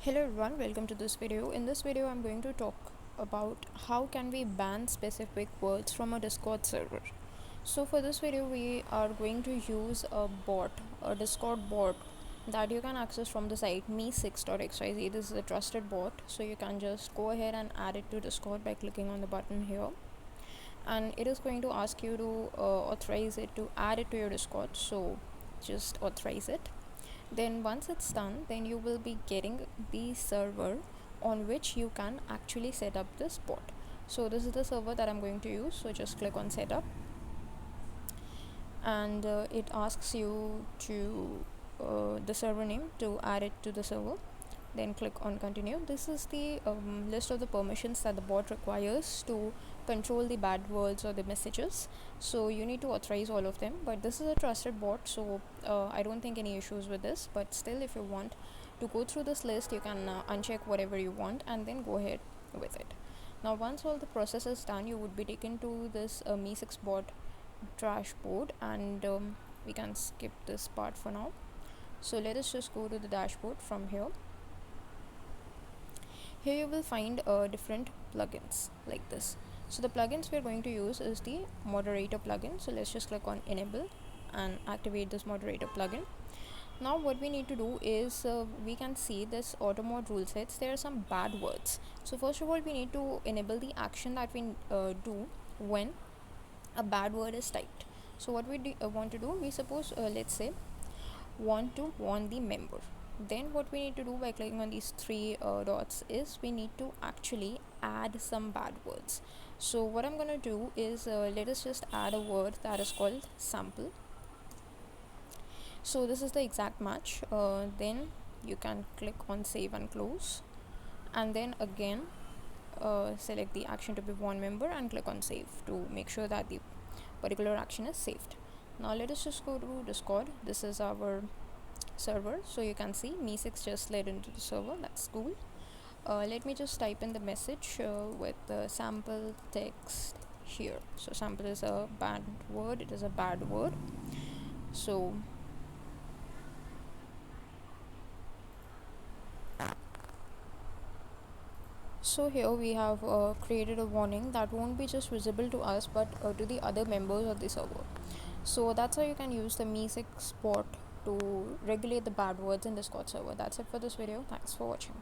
Hello everyone, welcome to this video. In this video I'm going to talk about how can we ban specific words from a Discord server. So for this video we are going to use a Discord bot that you can access from the site me6.xyz. This is a trusted bot, so you can just go ahead and add it to Discord by clicking on the button here, and it is going to ask you to authorize it to add it to your Discord. So just authorize it. Then once it's done, then you will be getting the server on which you can actually set up this bot. So this is the server that I'm going to use, so just click on setup, and it asks you to the server name to add it to the server. Then click on continue. This is the list of the permissions that the bot requires to control the bad words or the messages, so you need to authorize all of them. But this is a trusted bot, so I don't think any issues with this, but still if you want to go through this list, you can uncheck whatever you want and then go ahead with it. Now once all the process is done, you would be taken to this me6 bot dashboard, and we can skip this part for now. So let us just go to the dashboard. From here you will find different plugins like this. So the plugins we are going to use is the moderator plugin. So let's just click on enable and activate this moderator plugin. Now what we need to do is we can see this auto mod rule sets. There are some bad words. So first of all, we need to enable the action that we do when a bad word is typed. So what we want to do, we suppose let's say want to warn the member. Then what we need to do by clicking on these three dots is we need to actually add some bad words. So what I'm gonna do is let us just add a word that is called sample. So this is the exact match. Then you can click on save and close, and then again select the action to be warn member and click on save to make sure that the particular action is saved. Now let us just go to Discord. This is our server, so you can see me6 just led into the server. That's cool. Let me just type in the message with the sample text here. So sample is a bad word, it is a bad word. So here we have created a warning that won't be just visible to us but to the other members of the server. So that's how you can use the me6 bot to regulate the bad words in Discord server. That's it for this video. Thanks for watching.